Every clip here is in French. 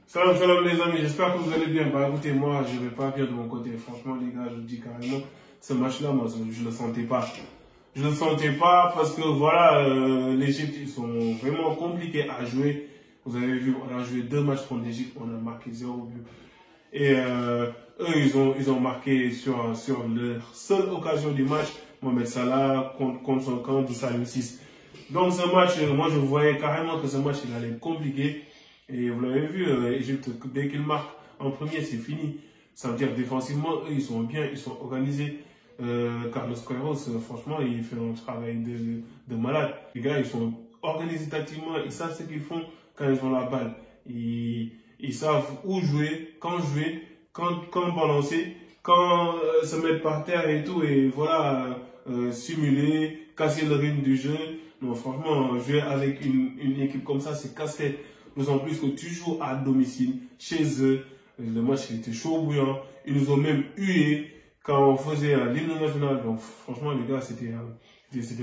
Salam, salam les amis, j'espère que vous allez bien. Bah écoutez, moi je vais pas bien de mon côté. Franchement les gars, je vous dis carrément, ce match-là, moi je le sentais pas. Je le sentais pas parce que voilà, l'Égypte, ils sont vraiment compliqués à jouer. Vous avez vu, on a joué 2 matchs contre l'Égypte, on a marqué 0 but. Et eux, ils ont marqué sur leur seule occasion du match, Mohamed Salah contre son camp du Salim 6. Donc ce match, moi je voyais carrément que ce match il allait être compliqué. Et vous l'avez vu, Égypte, dès qu'ils marquent en premier, c'est fini. Ça veut dire défensivement, eux, ils sont bien, ils sont organisés. Carlos Queiroz, franchement, il fait un travail de malade. Les gars, ils sont organisés tactiquement, ils savent ce qu'ils font quand ils ont la balle. Ils savent où jouer, quand balancer, quand se mettre par terre et tout, et voilà, simuler, casser le rythme du jeu. Non, franchement, jouer avec une équipe comme ça, c'est casse-tête. D'autant plus que tu joues à domicile, chez eux. Le match il était chaud bouillant. Ils nous ont même hués quand on faisait l'hymne national. Donc franchement, les gars, c'était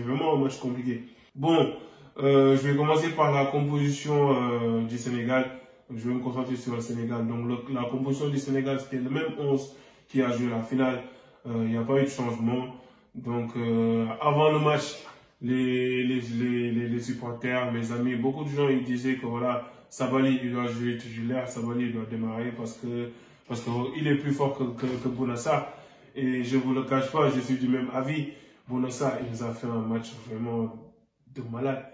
vraiment un match compliqué. Bon, je vais commencer par la composition du Sénégal. Je vais me concentrer sur le Sénégal. Donc la composition du Sénégal, c'était le même 11 qui a joué la finale. Il n'y a pas eu de changement. Donc avant le match, les supporters, mes amis, beaucoup de gens ils disaient que voilà, Sabaly il doit jouer titulaire, Sabaly il doit démarrer parce qu'il est plus fort que Bouna-Sarr. Et je ne vous le cache pas, je suis du même avis. Bouna-Sarr, il nous a fait un match vraiment de malade.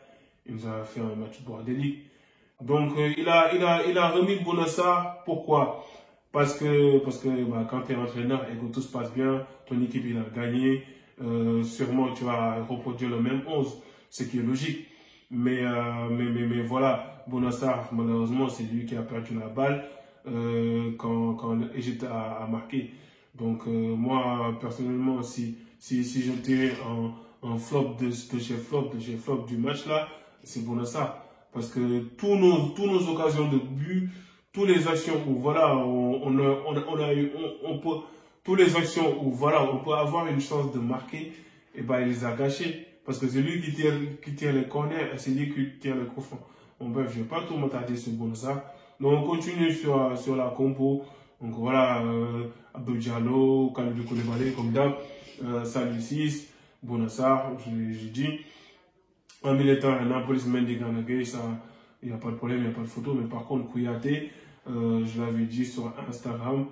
Il nous a fait un match bordélique. Donc il a remis Bouna-Sarr. Pourquoi? Parce que bah, quand tu es entraîneur et que tout se passe bien, ton équipe il a gagné, sûrement tu vas reproduire le même 11, ce qui est logique. Mais voilà, Bouna-Sarr, malheureusement, c'est lui qui a perdu la balle quand l'Égypte a marqué. Donc moi, personnellement, si je dirais un flop de chez flop du match là, c'est Bouna-Sarr. Parce que tous nos occasions de but, toutes les actions où voilà, toutes les actions où voilà, on peut avoir une chance de marquer, et ben il les a gâchées. Parce que c'est lui qui tire les corners et c'est lui qui tire les coups francs. Bon bref, je ne vais pas tout m'attarder sur Bouna-Sarr. Donc on continue sur la compo. Donc voilà, Abdou Diallo, Kalidou Koulibaly comme d'hab, Salim 6, Bouna-Sarr, j'ai dit. En militant, Napolis Mendy Ganagay, ça, il n'y a pas de problème, il n'y a pas de photo. Mais par contre, Kouyaté, je l'avais dit sur Instagram,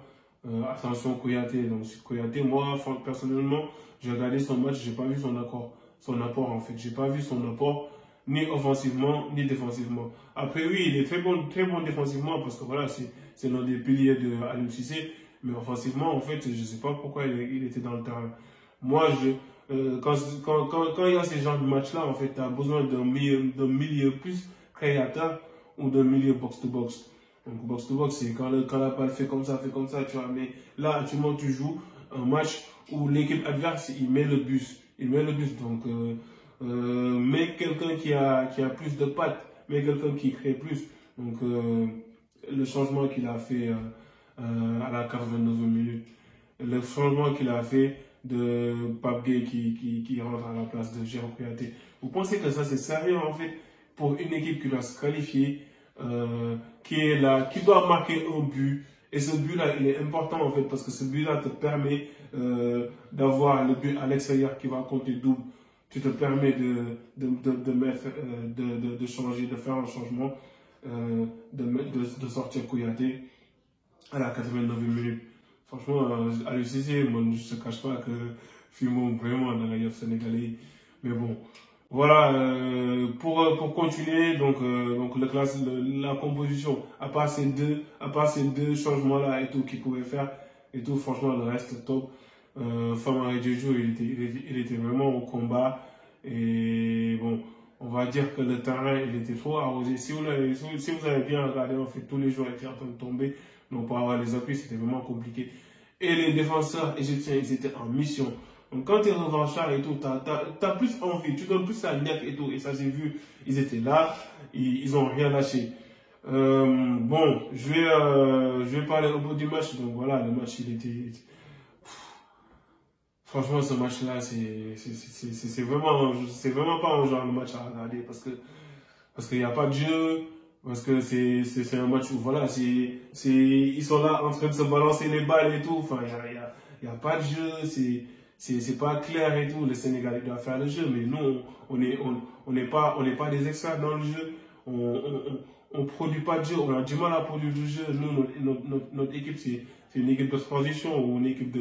attention Kouyaté. Donc Kouyaté, moi, personnellement, j'ai regardé son match, j'ai pas vu son apport en fait. J'ai pas vu son apport ni offensivement, ni défensivement. Après, oui, il est très bon défensivement parce que voilà, c'est l'un des piliers de Aliou Cissé. Mais offensivement, en fait, je ne sais pas pourquoi il était dans le terrain. Moi, quand il y a ces genres de matchs-là, en fait, tu as besoin d'un milieu plus créateur ou d'un milieu box-to-box. Donc, box-to-box, c'est quand la balle fait comme ça, tu vois. Mais là, actuellement, tu joues un match où l'équipe adverse, il met le bus. Donc, mais quelqu'un qui a plus de pattes, mais quelqu'un qui crée plus. Donc, le changement qu'il a fait à la 89e minute, le changement qu'il a fait de Pape Gueye qui rentre à la place de Jérôme Kouyaté. Vous pensez que ça c'est sérieux en fait pour une équipe qui doit se qualifier, qui est là, qui doit marquer un but. Et ce but-là, il est important en fait parce que ce but-là te permet d'avoir le but à l'extérieur qui va compter double. Tu te permets de changer, de faire un changement, de sortir Kouyaté à la 89e minute. Franchement, Aliou Cissé, moi, je ne te cache pas que Fimo vraiment dans la YF sénégalais. Mais bon, voilà, pour continuer, donc la composition, à part ces deux changements-là et tout qu'ils pouvaient faire, et tout, franchement, le reste top. Famara Diédhiou, il était vraiment au combat. Et bon, on va dire que le terrain, il était trop arrosé. Si vous avez bien regardé, en fait, tous les joueurs étaient en train de tomber. Donc, pour avoir les appuis, c'était vraiment compliqué. Et les défenseurs égyptiens, ils étaient en mission. Donc, quand tu es revanchard et tout, tu as plus envie, tu donnes plus à niaque et tout. Et ça, j'ai vu, ils étaient là, ils n'ont rien lâché. Bon, je vais parler au bout du match. Donc, voilà, le match, il était. Franchement, ce match-là, c'est vraiment pas un genre de match à regarder parce que parce qu'il n'y a pas de jeu, parce que c'est un match où, voilà, ils sont là en train de se balancer les balles et tout, enfin, il y a pas de jeu, c'est pas clair et tout, le Sénégal il doit faire le jeu, mais nous, on n'est pas des experts dans le jeu, on produit pas de jeu, on a du mal à produire du jeu, nous, notre équipe, c'est une équipe de transition ou une équipe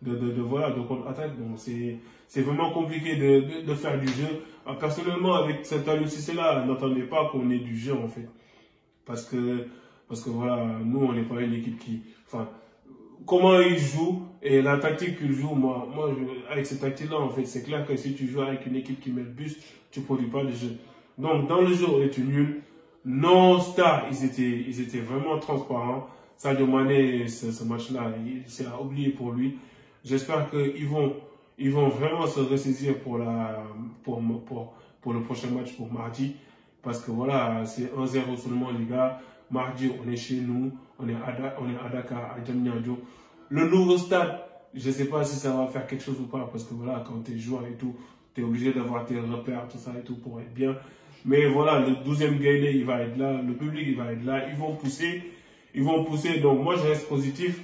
voilà, de contre-attaque, donc c'est vraiment compliqué de faire du jeu. Personnellement, avec cet Aliou Cissé-là, n'attendez pas qu'on ait du jeu, en fait. Parce que voilà, nous, on n'est pas une équipe qui... Enfin, comment ils jouent et la tactique qu'ils jouent, avec cette tactique-là, en fait, c'est clair que si tu joues avec une équipe qui met le bus, tu ne produis pas le jeu. Donc, dans le jeu, on était nuls. Non-star, ils étaient vraiment transparents. Sadio Mané, ce match-là, c'est à oublier pour lui. J'espère qu'ils vont vraiment se ressaisir pour le prochain match pour mardi. Parce que voilà, c'est 1-0 seulement, les gars. Mardi, on est chez nous. On est à Dakar, à Diamniadio. Le nouveau stade, je ne sais pas si ça va faire quelque chose ou pas. Parce que voilà, quand tu es joueur et tout, tu es obligé d'avoir tes repères, tout ça et tout pour être bien. Mais voilà, le 12e Gaïndé, il va être là. Le public, il va être là. Ils vont pousser. Donc, moi, je reste positif.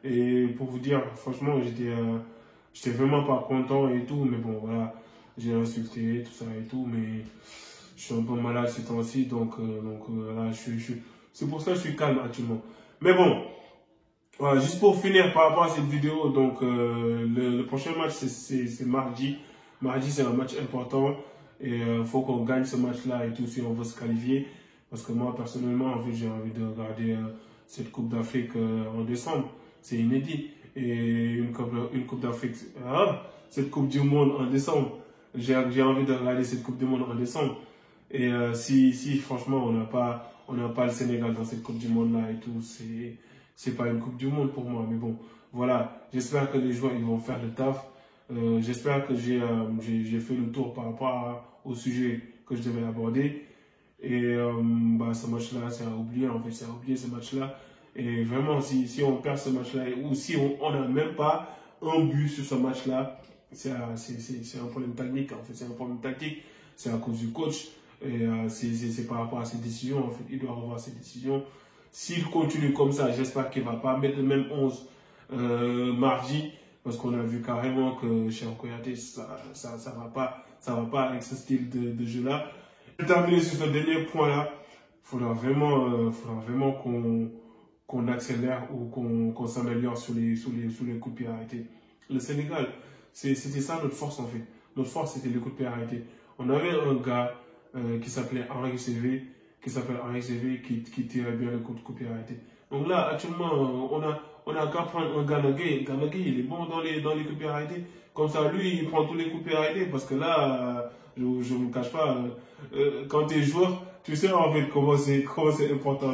Et pour vous dire, franchement, j'étais vraiment pas content et tout. Mais bon, voilà, j'ai insulté, tout ça et tout. Mais je suis un peu malade ces temps-ci. Donc voilà, c'est pour ça que je suis calme actuellement. Mais bon, voilà, juste pour finir par rapport à cette vidéo. Donc, le prochain match, c'est mardi. Mardi, c'est un match important. Et il faut qu'on gagne ce match-là et tout si on veut se qualifier. Parce que moi, personnellement, en fait, j'ai envie de regarder cette Coupe d'Afrique en décembre. C'est inédit. Et une coupe d'Afrique, cette Coupe du Monde en décembre. J'ai envie de regarder cette Coupe du Monde en décembre. Et si franchement, on n'a pas le Sénégal dans cette Coupe du Monde-là et tout, c'est pas une Coupe du Monde pour moi. Mais bon, voilà. J'espère que les joueurs, ils vont faire le taf. J'espère que j'ai fait le tour par rapport au sujet que je devais aborder. Et ce match-là, c'est à oublier, en fait, c'est à oublier ce match-là. Et vraiment, si on perd ce match-là, ou si on n'a même pas un but sur ce match-là, c'est un problème technique, en fait, c'est un problème tactique, c'est à cause du coach, et c'est par rapport à ses décisions, en fait, il doit revoir ses décisions. S'il continue comme ça, j'espère qu'il ne va pas mettre le même 11 mardi, parce qu'on a vu carrément que chez Kouyate, ça va pas avec ce style de jeu-là. Pour terminer sur ce dernier point-là, il faudra vraiment qu'on accélère ou qu'on s'améliore sur les coups de pied arrêtés. Le Sénégal, c'était ça notre force en fait. Notre force, c'était les coups de pied arrêtés. On avait un gars qui s'appelait Henri Cévé, qui tirait bien le coup de pied arrêté. Donc là, actuellement, on a qu'à prendre un Gana Gueye. Gana Gueye, il est bon dans les coups de pied arrêtés. Comme ça, lui, il prend tous les coups de pied arrêtés parce que là, je ne vous le cache pas, quand tu es joueur, tu sais en fait comment c'est important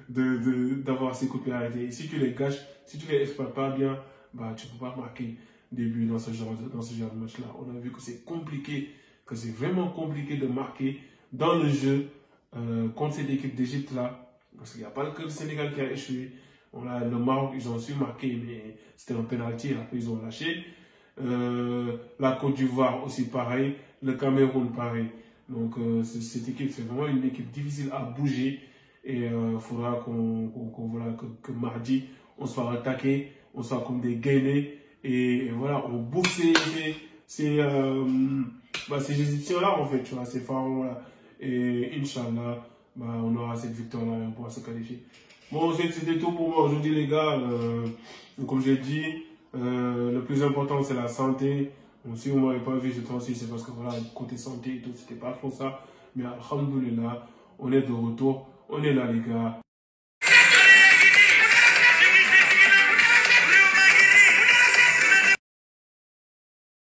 d'avoir ces coups de pied arrêtés. Et si tu les gâches, si tu les exploites pas bien, bah, tu ne peux pas marquer des buts dans ce genre de match-là. On a vu que c'est compliqué, que c'est vraiment compliqué de marquer dans le jeu contre cette équipe d'Égypte-là. Parce qu'il n'y a pas que le Sénégal qui a échoué. Le Maroc, ils ont su marquer, mais c'était un penalty, après ils ont lâché. La Côte d'Ivoire aussi pareil, le Cameroun pareil. Donc cette équipe, c'est vraiment une équipe difficile à bouger et il faudra que mardi, on soit attaqué, on soit comme des gainés et voilà, on bouffe ces Égyptiens-là en fait, tu vois, ces pharaons-là. Et Inch'Allah, on aura cette victoire-là et on pourra se qualifier. Bon, c'était tout pour moi aujourd'hui les gars. Comme j'ai dit, le plus important c'est la santé. Donc, si vous ne m'avez pas vu ce temps-ci, c'est parce que voilà, côté santé et tout, c'était pas trop ça. Mais alhamdoulilah, on est de retour, on est là les gars.